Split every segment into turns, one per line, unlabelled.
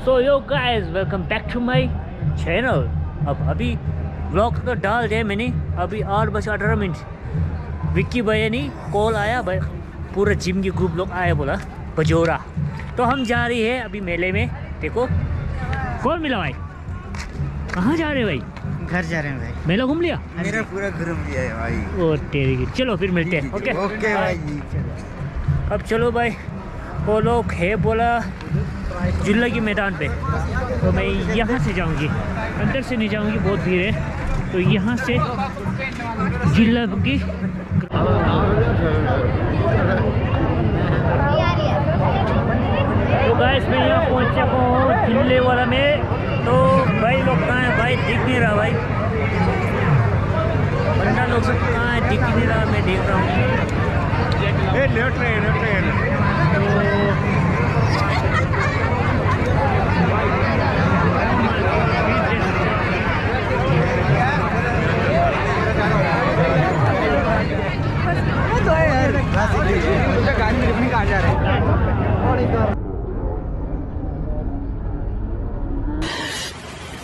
So yo guys welcome back to my channel. अब अभी vlog तो डाल दिया मैंने, अभी 8:18। विक्की भैया ने कॉल आया भाई, पूरा जिम के ग्रुप लोग आया, बोला बजोरा। तो हम जा रही है अभी मेले में। देखो कौन मिला भाई, कहाँ जा रहे भाई?
घर जा रहे हैं भाई।
मेला घूम लिया?
मेरा पूरा घूम लिया है भाई।
ओ तेरी की, चलो फिर मिलते हैं। ओके
ओके भाई जी।
अब चलो भाई, वो लोग है बोला झूला के मैदान पे, तो मैं यहाँ से जाऊँगी, अंदर से नहीं जाऊँगी, बहुत भीड़ है। तो यहाँ से झूला की तो गाइस मैं यहाँ पहुँच चुका हूँ झूले वाला में। तो भाई लोग कहाँ है भाई, दिख नहीं रहा भाई, बंदा लोग सब कहाँ है, दिख नहीं रहा, मैं देख रहा हूँ।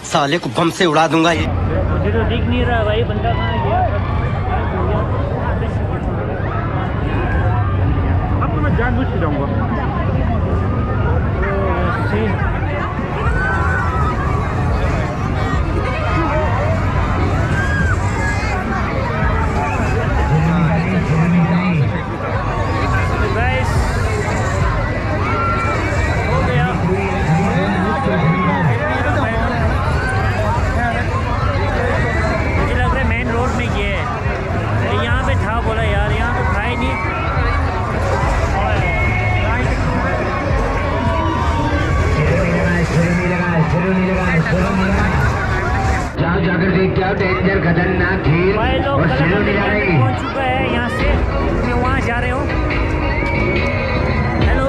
साले को बम से उड़ा दूंगा ये।
मुझे तो दिख नहीं रहा भाई, बंदा कहाँ गया?
अब तो मैं जानबूझ के जाऊंगा।
जाकर देख क्या डेंजर खतरनाक खेल और शेरों ले जाएगी।
पहुंच चुका है यहाँ से, मैं वहाँ जा रहे हूँ। हेलो,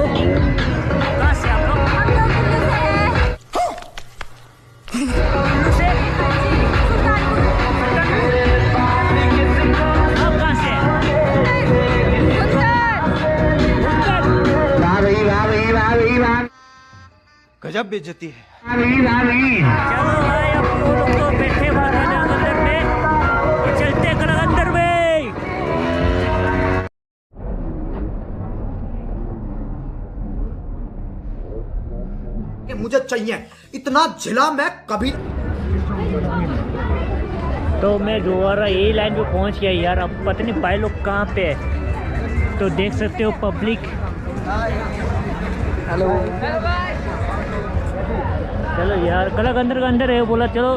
कहाँ से आप लोग? कुल्लू से? आप कहाँ से?
वाह भाई वाह भाई वाह भाई वाह,
गजब बेइज्जती है।
चलो भाई, अब वो लोग तो बैठे बाहर अंदर में, चलते कर अंदर में।
मुझे चाहिए इतना जिला मैं कभी।
तो मैं दोबारा यही लाइन पे पहुंच गया यार। अब पता नहीं भाई लोग कहाँ पे है, तो देख सकते हो पब्लिक।
हेलो,
चलो यार, कलक अंदर का अंदर है, बोला चलो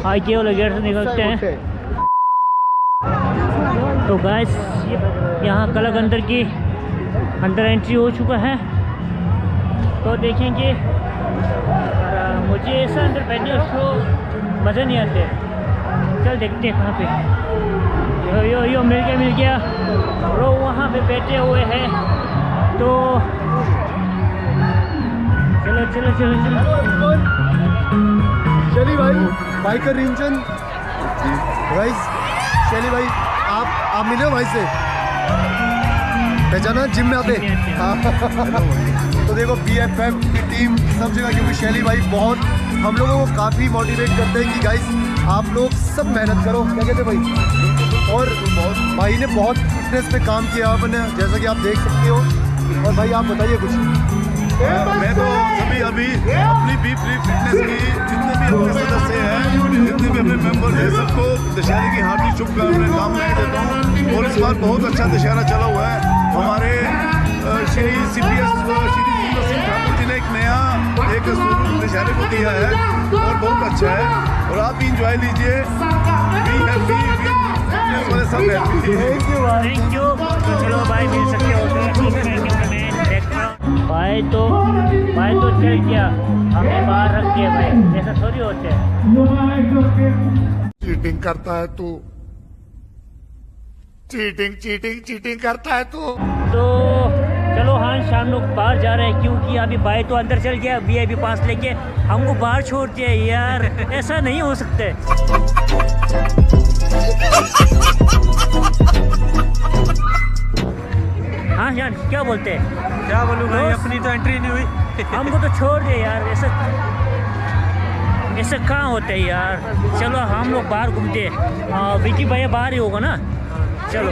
आगे वाले गेट से निकलते हैं। तो गाइस यहाँ कलक अंदर की अंदर एंट्री हो चुका है। तो देखेंगे, मुझे ऐसा अंदर बैठने उसको मज़ा नहीं आते। चल देखते हैं कहाँ पे। यो मिल गया ब्रो, वहाँ पे बैठे हुए हैं। तो चलो
शैली भाई का रिंचन भाई, शैली भाई आप मिले हो भाई से, पहचाना जिम में आते। तो देखो BFF की टीम सब जगह, क्योंकि शैली भाई बहुत हम लोगों को काफ़ी मोटिवेट करते हैं कि गाइस आप लोग सब मेहनत करो, क्या कहते भाई। और भाई ने बहुत फिटनेस पे काम किया आपने, जैसा कि आप देख सकते हो। और भाई आप बताइए कुछ।
मैं तो अभी अपनी भी फिटनेस की जितने भी अपने सदस्य हैं, जितने भी अपने मेंबर हैं, सबको दशहरे की हार्दिक शुभकामनाएं देता हूँ। और इस बार बहुत अच्छा दशहरा चला हुआ है। हमारे श्री CPS श्री सुंदर सिंह ठाकुर जी ने एक नया एक स्वरूप दशहरे को दिया है और बहुत अच्छा है। और आप भी इंजॉय लीजिए, सब
थैंक यू। तो चलो भाई, मिल सकते हो भाई तो चल गया, हमें बाहर रख दिया भाई, ऐसा थोड़ी होते हैं।
चीटिंग करता है तू, चीटिंग करता है तू।
तो चलो हाँ, शाम लोग बाहर जा रहे हैं, क्योंकि अभी भाई तो अंदर चल गया VIP पास लेके, हमको बाहर छोड़ दिया यार, ऐसा नहीं हो सकते। हाँ जान, क्या बोलते हैं?
क्या बोलूँ भाई, अपनी तो एंट्री नहीं हुई।
हमको तो छोड़ दे यार, ऐसे कहाँ होते है यार। चलो हम लोग बाहर घूमते हैं। विकी भैया बाहर ही होगा ना, चलो।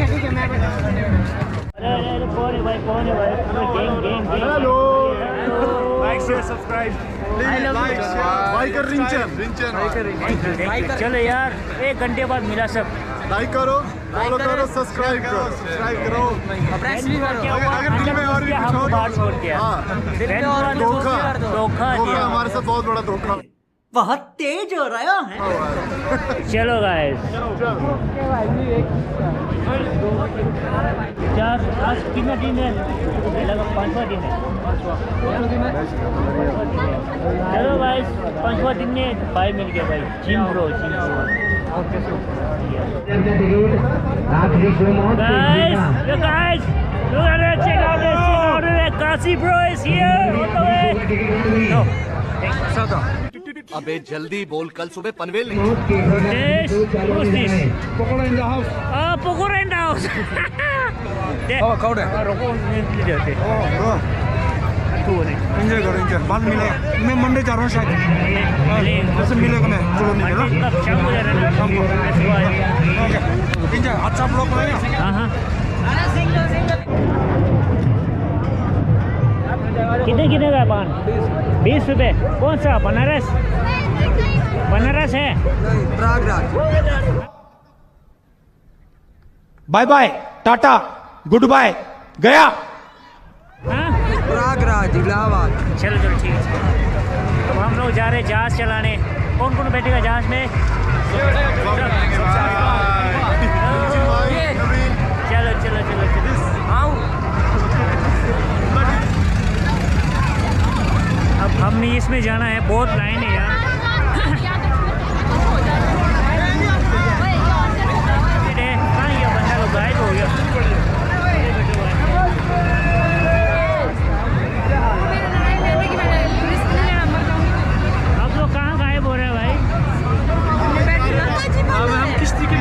अरे भाई कौन है भाई?
हेलो, लाइक शेयर सब्सक्राइब, भाई कर रिंचन।
चलो यार, 1 घंटे बाद मिला सब।
लाइक करो, फॉलो करो, सब्सक्राइब करो। अगर दिल में और भी कुछ हो
बाहर छोड़ दिया, धोखा दिया
हमारे साथ, बहुत बड़ा धोखा।
बहुत तेज हो रहा है। चलो गाइस, यार आज कितना दिन है? लगा 5वां दिन है। चलो गाइस, 5वां दिन में भाई मिल गया भाई, gym bro. Guys, look at it, check out this, Kasi bro is here. No.
अबे जल्दी बोल, कल सुबह पनवेल नहीं।
This, who's this? Pakora in the house. Pakora in the house.
कौन है? एंजॉय करो, एंजॉय। बाद में मिलेगा, मैं मंडे जा रहा हूँ शायद, वैसे मिलेगा मैं, चलो नहीं मिला
शाम को जा रहे हैं,
शाम को। Okay, enjoy. अच्छा ब्लॉग बनाएगा।
हाँ। कितने का पान? 20 रुपये। कौन सा? बनारस है?
Prayagraj.
Bye bye, tata, good bye, गया।
हाँ?
प्रयागराज, इलाहाबाद।
चलो ठीक है। अब हम लोग जा रहे हैं जहाज चलाने। कौन बैठेगा जहाज में? चलो। अब हमने इसमें जाना है, बहुत लाइन है यार। कहाँ ये बंदा लोग गायब हो गया? आप लोग कहाँ गायब हो रहे हैं भाई?
हम किश्ती में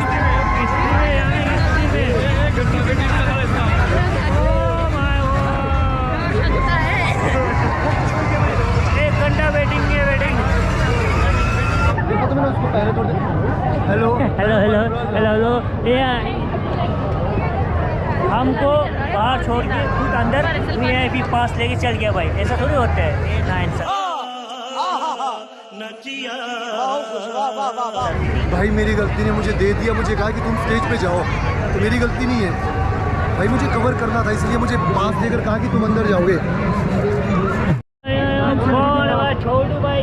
हेलो। ये हमको बाहर छोड़ के खुद अंदर VIP पास लेके चल गया भाई, ऐसा थोड़ी होता है। ये नाइंसाफ।
भाई मेरी गलती ने मुझे दे दिया, मुझे कहा कि तुम स्टेज पे जाओ, तो मेरी गलती नहीं है भाई, मुझे कवर करना था, इसलिए मुझे पास देकर कहा कि तुम अंदर जाओगे।
छोड़ू भाई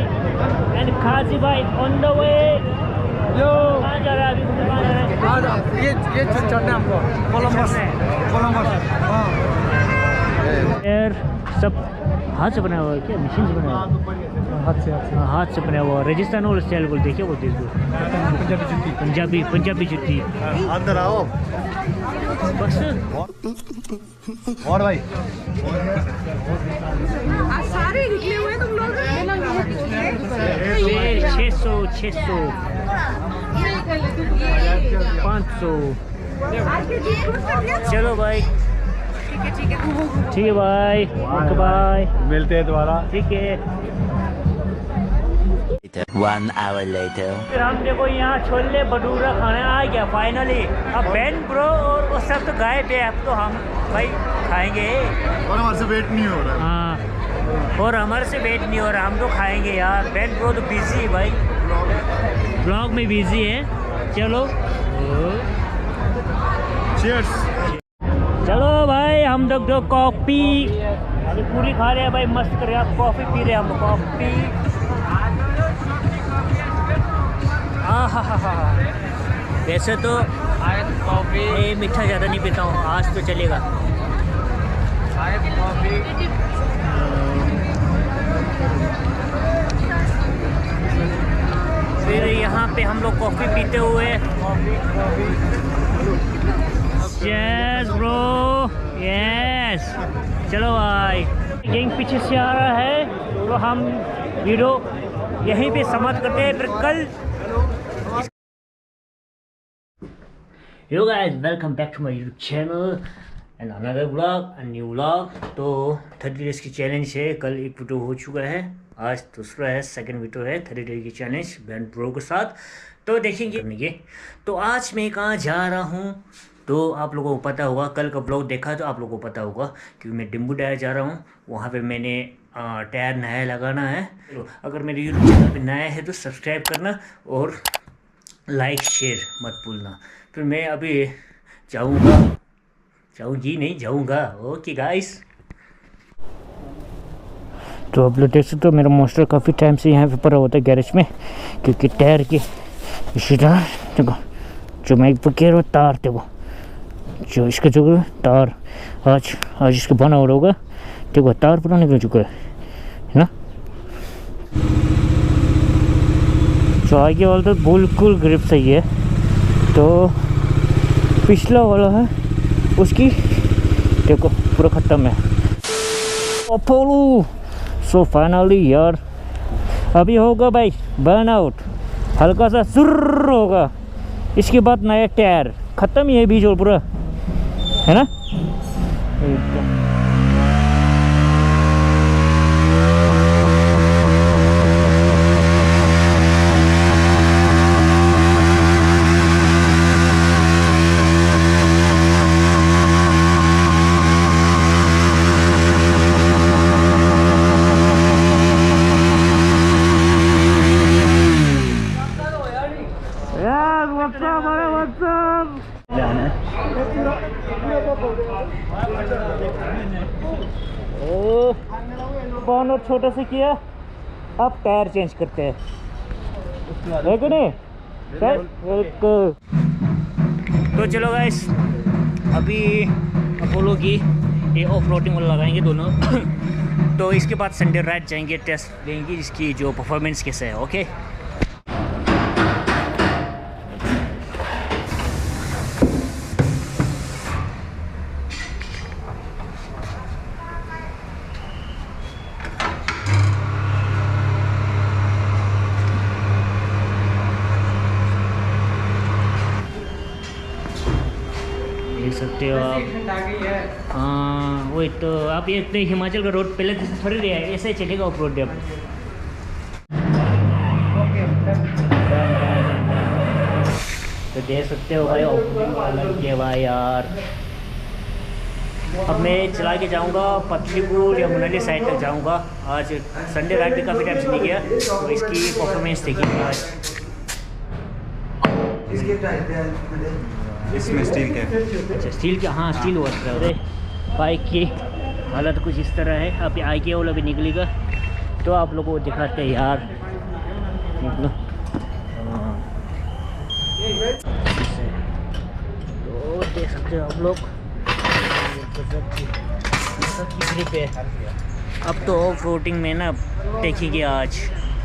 एंड खासी भाई ऑन द वे। कहाँ जा रहा है अभी?
ये चढ़ना हमको कोलंबस। हाँ
यार सब हाथ से बनाया हुआ है क्या? मशीन से बनाया हुआ है? हाथ से बनाया हुआ। राजस्थान और स्टाइल बोलते हैं क्या? बोलते हैं पंजाबी जुत्ती।
अंदर आओ
बस।
और भाई
सारे निकले हुए तुम लोग।
600 500। चलो भाई, ठीक है भाई, ओके बाय,
मिलते हैं दोबारा।
ठीक है।
1 hour later.
फिर हम देखो यहाँ छोले भटूरा खाने आ गया फाइनली। अब बैन ब्रो और वो सब तो गायब है, अब तो हम भाई खाएंगे।
और हमारे से वेट नहीं हो रहा।
हाँ, और हमारे से वेट नहीं हो रहा, हम तो खाएंगे यार। बैन ब्रो तो बिजी है भाई, ब्लॉग में बिजी है। चलो
चीयर्स।
चलो भाई, हम लोग जो कॉफ़ी अभी पूरी खा रहे हैं भाई, मस्त कर रहे हैं। कॉफ़ी पी रहे हैं हम, कॉफ़ी। हाँ। वैसे तो कॉफ़ी मीठा ज़्यादा नहीं पीता हूँ, आज तो चलेगा। फिर यहाँ पे हम लोग कॉफ़ी पीते हुए, यस ब्रो यस। चलो भाई, गैंग पीछे से आ रहा है, तो हम वीडियो यहीं पे समाप्त करते हैं। फिर कल Hello guys, welcome back to my YouTube channel and another vlog new vlog. तो 30 डेज़ की चैलेंज है, कल एक वीडियो हो चुका है, आज दूसरा है, सेकंड वीडियो है 30 डेज की चैलेंज बैंड प्रो के साथ। तो देखेंगे तो आज मैं कहाँ जा रहा हूँ तो आप लोगों को पता होगा, कल का ब्लॉग देखा तो आप लोगों को पता होगा क्योंकि मैं डिम्बू टायर जा रहा हूँ। वहाँ पे मैंने टायर नया लगाना है। तो अगर मेरे यूट्यूब चैनल पे नया है तो सब्सक्राइब करना और लाइक शेयर मत भूलना। फिर मैं अभी जाऊँगा। Okay guys. तो आप लोग देख सकते हो मेरा मोस्टर काफ़ी टाइम से यहाँ पे पड़ा होता है गैरेज में, क्योंकि टायर के इसी तरह देखो जो मैं कह रहा हूँ तार थे वो जो इसका जो तार आज इसका बना हो रहा होगा, देखो तार पूरा निकल चुका है ना। जो आगे वाला तो बिल्कुल ग्रिप सही है, तो पिछला वाला है उसकी देखो पूरा ख़त्म है। अपोलो सो फाइनली यार अभी होगा भाई बर्न आउट, हल्का सा सुर्र होगा, इसके बाद नया टायर ख़त्म ही है बीच और पूरा, है ना। और छोटा से किया, अब टायर चेंज करते हैं, है कि नहीं? तो चलो गाइस अभी अपोलो की ये ऑफ रोडिंग वाला लगाएंगे दोनों तो इसके बाद संडे राइड जाएंगे, टेस्ट लेंगे इसकी जो परफॉर्मेंस कैसे है। ओके देख सकते हो आप। हाँ वही तो, आप ये तो हिमाचल का रोड पहले थोड़ी रहा है, ऐसे ही चलेगा ऑफ रोड। अब तो देख सकते हो भाई ऑफ के भाई यार। अब मैं चला के जाऊंगा पतलीपुर या मनाली साइड तक जाऊंगा। आज संडे राइड भी काफ़ी टाइम से नहीं गया, तो इसकी परफॉर्मेंस देखिए आज।
इसमें स्टील के,
अच्छा स्टील के, हाँ स्टील वर्क है। बाइक की हालत कुछ इस तरह है, अभी आगे वाला भी निकलेगा तो आप लोगों को दिखाते हैं यार। तो देख सकते हो आप लोग सबकी ग्रिप है। अब तो ऑफ रोडिंग में ना देखेंगे, आज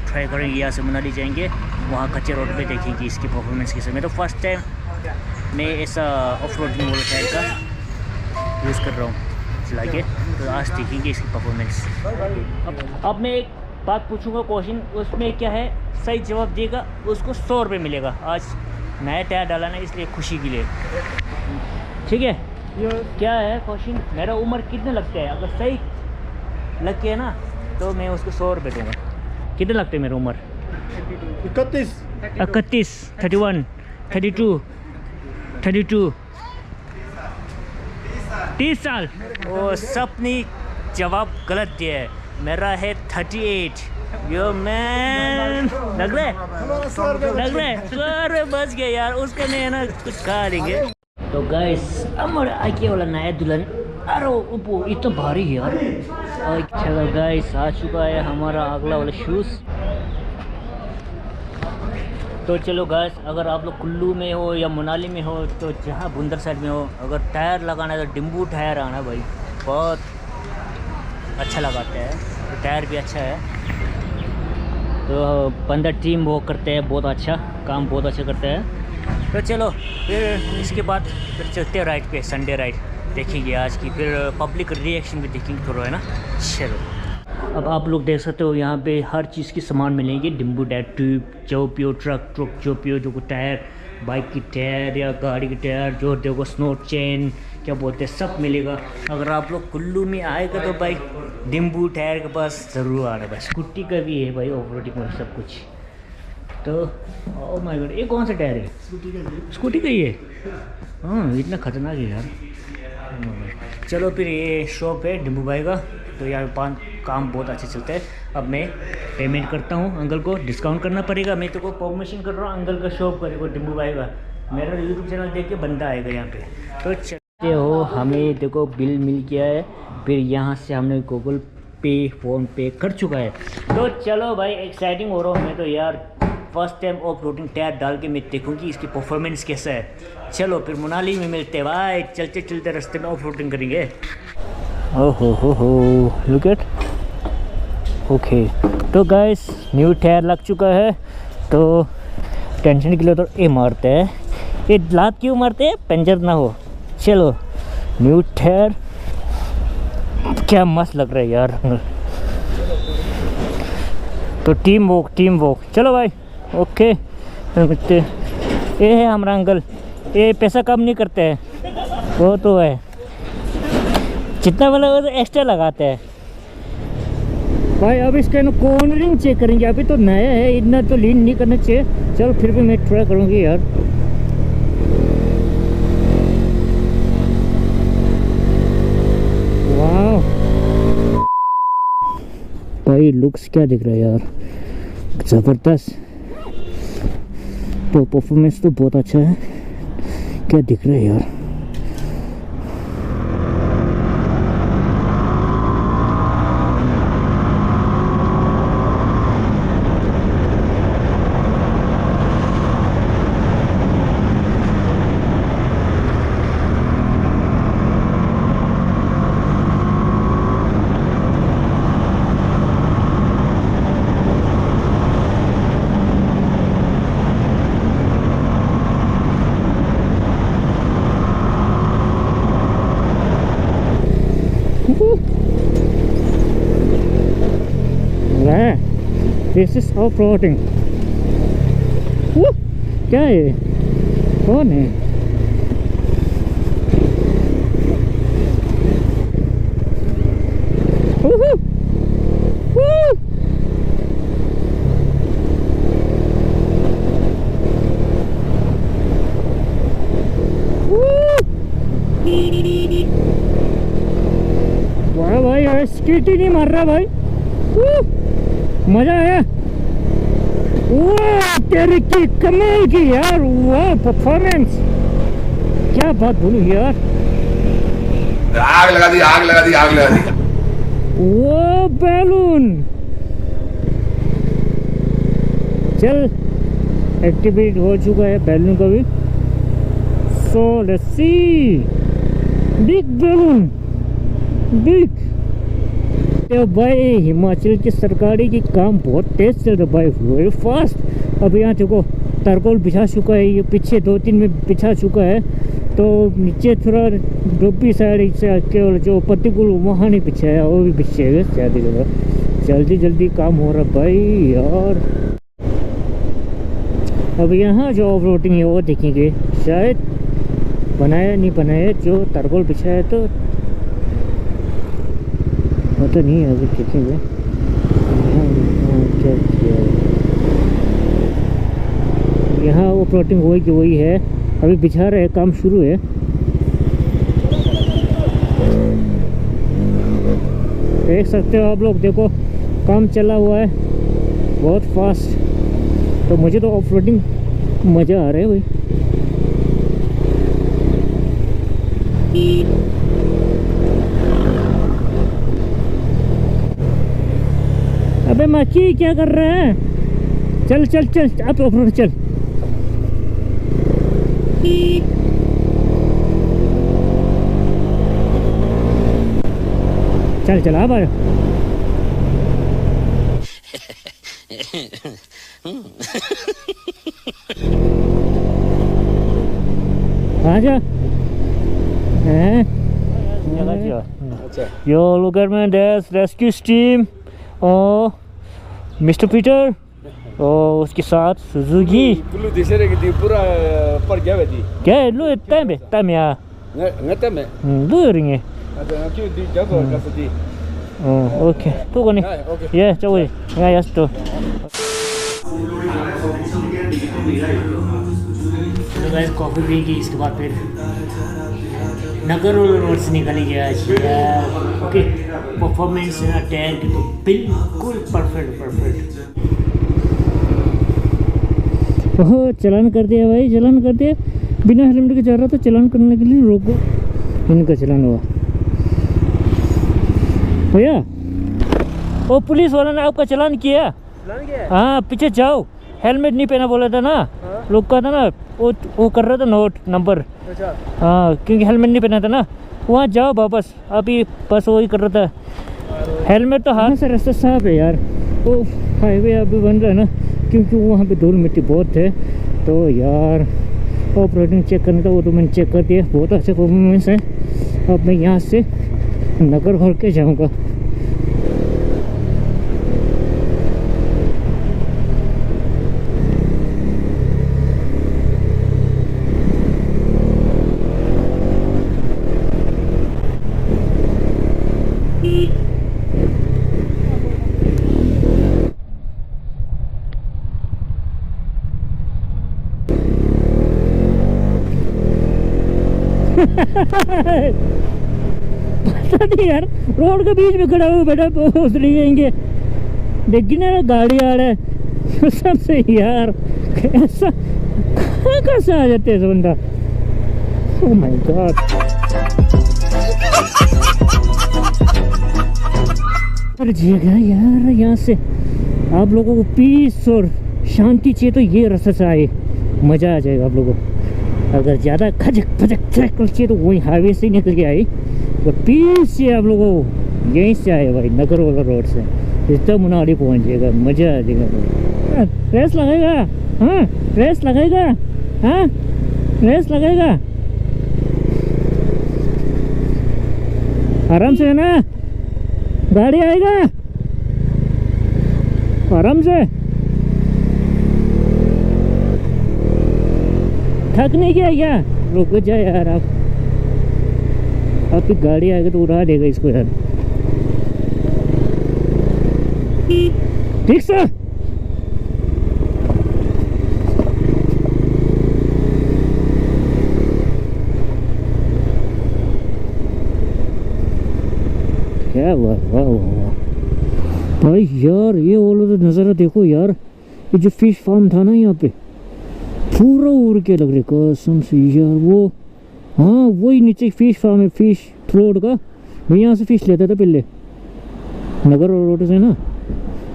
ट्राई करेंगे, यहाँ से मनाली जाएंगे, वहाँ कच्चे रोड पे देखेंगे इसकी परफॉर्मेंस कैसे। मैं तो फर्स्ट टाइम मैं ऐसा ऑफ रोडिंग वाला टायर का यूज़ कर रहा हूँ चला के, तो आज देखेंगे इसकी परफॉर्मेंस। अब मैं एक बात पूछूंगा क्वेश्चन, उसमें क्या है सही जवाब देगा उसको 100 रुपये मिलेगा। आज नया टायर डाला ना इसलिए खुशी के लिए, ठीक है। क्या है क्वेश्चन, मेरा उम्र कितने लगता है? अगर सही लग के है ना तो मैं उसको 100 रुपये दूँगा। कितने लगते हैं मेरी उम्र? 31, 31, 32, 30 साल। वो सबने जवाब गलत दिया है, मेरा है 38। यो मैन लग रहा है सर बच गया यार, उसके नहीं है ना कुछ खा देंगे। तो गाइस हमारे आगे वाला नया दुल्हन, अरे वो इतना भारी है यार। चलो गाइस आ चुका है हमारा अगला वाला शूज़। तो चलो गाइस अगर आप लोग कुल्लू में हो या मनाली में हो, तो जहाँ बुंदर साइड में हो, अगर टायर लगाना है तो डिम्बू टायर आना भाई, बहुत अच्छा लगाता है, तो टायर भी अच्छा है। तो बंदा टीम वो करते हैं, बहुत अच्छा काम, बहुत अच्छा करते हैं। तो चलो फिर इसके बाद फिर चलते हैं राइड पे, संडे राइड देखेंगे आज की, फिर पब्लिक रिएक्शन भी देखेंगे थोड़ा, है ना। चलो अब आप लोग देख सकते हो यहाँ पे हर चीज़ की सामान मिलेंगे, डिम्बू टायर, ट्यूब जो पियो, ट्रक जो पियो, जो टायर बाइक की टायर या गाड़ी की टायर, जो देखो स्नो चेन क्या बोलते हैं, सब मिलेगा। अगर आप लोग कुल्लू में आएगा तो भाई डिम्बू टायर के पास ज़रूर आना भाई। स्कूटी का भी है भाई ऑफ रोडिंग में सब कुछ। तो ओह माय गॉड, ये कौन सा टायर है? स्कूटी का ही है। हाँ इतना खतरनाक है यार। चलो फिर ये शॉप है डिम्बू भाई का, तो यार काम बहुत अच्छे चलता है। अब मैं पेमेंट करता हूँ, अंकल को डिस्काउंट करना पड़ेगा। मैं तो को परमिशन कर रहा हूँ अंकल का शॉप करेगा डिम्बू भाई का। मेरा यूट्यूब चैनल देख के बंदा आएगा यहाँ पे। तो चलते हो, हमें देखो बिल मिल गया है, फिर यहाँ से हमने गूगल पे फ़ोन पे कर चुका है। तो चलो भाई एक्साइटिंग हो रहा हूँ मैं तो यार। First time off roading tyre डाल के मैं देखूँगी इसकी परफॉर्मेंस कैसा है। चलो फिर मनाली में मिलते हैं भाई, चलते चलते रास्ते में ऑफ रोडिंग करेंगे। ओहो हो लुक एट। ओके तो गाइस न्यू टायर लग चुका है, तो टेंशन के लिए तो ये मारते हैं, ये लात क्यों मारते हैं, पंचर ना हो। चलो न्यू टायर, क्या मस्त लग रहा है यार। तो टीम वर्क चलो भाई। ओके ये है हमारा अंकल, ये पैसा कम नहीं करते हैं, वो तो है जितना वाला वो एक्स्ट्रा लगाते हैं भाई। अब इसका कॉर्नरिंग चेक करेंगे, अभी तो नया है, इतना तो लीन नहीं करना चाहिए। चलो फिर भी मैं ट्राई करूँगी यार। वाह भाई लुक्स क्या दिख रहा है यार, ज़बरदस्त। तो परफॉर्मेंस तो बहुत अच्छा है, क्या दिख रहा है यार। This is off-roading। क्या है, कौन है? वाह भाई यार, स्कीट ही नहीं मार रहा भाई, मजा आया। वाह तेरी की कमाल की यार, वाह परफॉर्मेंस, क्या बात बोलूं यार।
आग लगा दी, आग लगा दी, आग लगा दी।
वो बैलून चल एक्टिवेट हो चुका है बैलून का भी। So let's see, big balloon big. तो भाई हिमाचल की सरकारी की काम बहुत तेज चल रहा है भाई, वेरी फास्ट। अब यहाँ देखो तरकोल बिछा चुका है, ये पीछे 2-3 में बिछा चुका है, तो नीचे थोड़ा डोबी साइड से केवल जो प्रतिकूल वहाँ नहीं बिछाया, वो भी बिछेगा शादी जगह। जल्दी जल्दी काम हो रहा भाई यार। अब यहाँ जो ऑफ रोडिंग है वो देखेंगे, शायद बनाया नहीं बनाया, जो तरकोल बिछाया तो पता नहीं है, अभी देखेंगे क्या किया। यहाँ वो प्लॉटिंग वही की वही है, अभी बिछा रहे, काम शुरू है। देख सकते हो आप लोग, देखो काम चला हुआ है बहुत फास्ट। तो मुझे तो ऑफ रोडिंग मज़ा आ रहा है भाई। अबे मक्खी क्या कर रहा है, चल चल चल अब ऑफ रोड चल। चल चल अब आजा। Yo, look at my dad's rescue team. Oh, Mr. Peter, और उसके साथ Suzuki
Perlu diseret ke pura pergi apa di?
क्या lu tem ya
Ngata me.
lu ringe
Ada nanti di jago kasih di.
Okay तो कोनी ये चलो या yes तो गाइस कॉफी पी की इसके बाद फिर नगर रोड से निकली गया ओके परफॉर्मेंस है टायर की तो बिल्कुल परफेक्ट ओह चलान कर दिया भाई चलान कर दिया बिना हेलमेट के जा रहा था चलान करने के लिए रोको इनका चलान हुआ भैया वो पुलिस वाला ने आपका चलान किया हाँ पीछे जाओ हेलमेट नहीं पहना बोला था ना लोग का था ना वो कर रहा था नोट नंबर हाँ क्योंकि हेलमेट नहीं पहना था ना वहाँ जाओ वापस अभी बस वही कर रहा था हेलमेट तो हाथ से रास्ता साफ है यार वो हाईवे अभी बन रहा है ना क्योंकि वहाँ पे धूल मिट्टी बहुत है तो यार ऑपरेटिंग चेक करना था वो तो मैंने चेक कर दिया बहुत अच्छा परफॉर्मेंस है अब मैं यहाँ से नगर होड़ के जाऊँगा पता नहीं यार रोड के बीच में खड़ा हुआ बेटा पहुँच नहीं जाएंगे लेकिन ना गाड़ी आ रहा है सबसे यार ऐसा कहाँ से आ जाते हैं बंदा ओह माय गॉड अरे जगह यार यहाँ से आप लोगों को पीस और शांति चाहिए तो ये रास्ते से आए मज़ा आ जाएगा आप लोगों को अगर ज़्यादा खजक फजक ट्रैक चाहिए तो वही हाईवे से ही निकल के आई और पीस से आप लोगों को यहीं से आए भाई नगर वाला रोड से इतना मुनाड़ी पहुँच जाएगा मज़ा आ जाएगा रेस लगेगा हाँ रेस लगेगा हाँ रेस लगेगा आराम से है ना गाड़ी आएगा आराम से थक नहीं गया क्या रुक जाए यार आप आपकी गाड़ी आएगी तो उड़ा देगा इसको यार ठीक सर क्या वाह वाह वाह भाई यार ये वाला तो नज़ारा देखो यार ये जो फिश फार्म था ना यहाँ पे पूरा उड़ के लग रहा कसम से यार वो हाँ वही नीचे फिश फार्म है फिश थ्रोड का मैं यहाँ से फिश लेता था पहले नगर रोड से ना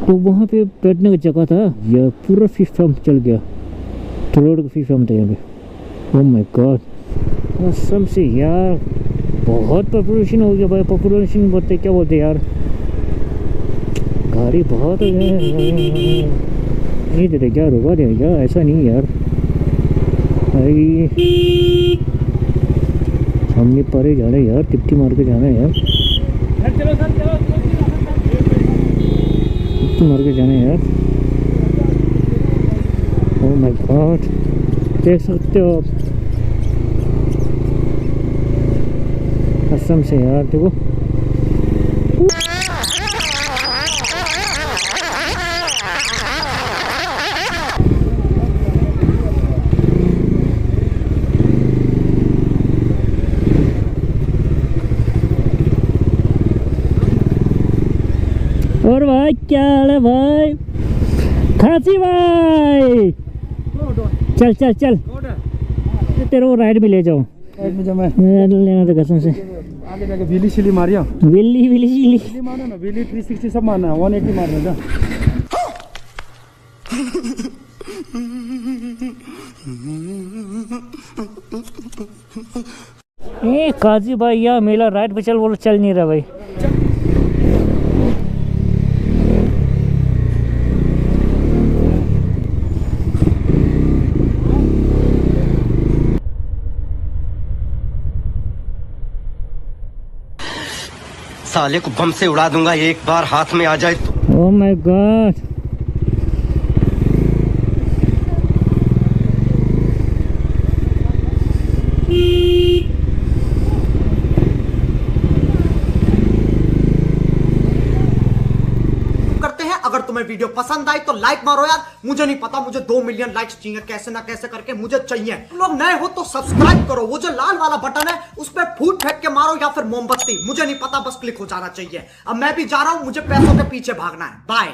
तो वहाँ पे बैठने की जगह था यार पूरा फिश फार्म चल गया थ्रोड का फिश फार्म था यहाँ पे ओह माय गॉड कसम से यार बहुत पॉपुलेशन हो गया भाई पॉपुलेशन बोलते क्या बोलते यार गाड़ी बहुत नहीं देते क्या रुका देगा ऐसा नहीं यार भाई हमने परे जाना है यार टिप्टी मार के जाना है यार टिप्टी मार के जाना है यार ओह माय गॉड देख सकते हो आप कसम से यार देखो और भाई क्या हाल है भाई खासी भाई चल चल चल तेरे को राइड में ले जाओ
राइड में जमा
लेना तो कसम से
आगे जाके बिली शिली मारिया
बिल्ली बिल्ली शिली
मारना ना बिली 360 सब मारना 180 मारना जा
ए काजी भाई यार मेला राइड पे चल बोलो चल नहीं रहा भाई
साले को बम से उड़ा दूंगा एक बार हाथ में आ जाए तो।
ओह माय गॉड
वीडियो पसंद आई तो लाइक मारो यार, मुझे नहीं पता, मुझे 2 मिलियन लाइक्स चाहिए, कैसे ना कैसे करके मुझे चाहिए। तुम लोग नए हो तो सब्सक्राइब करो, वो जो लाल वाला बटन है उस पर फूट फेंक के मारो या फिर मोमबत्ती, मुझे नहीं पता, बस क्लिक हो जाना चाहिए। अब मैं भी जा रहा हूं, मुझे पैसों के पीछे भागना है। बाय।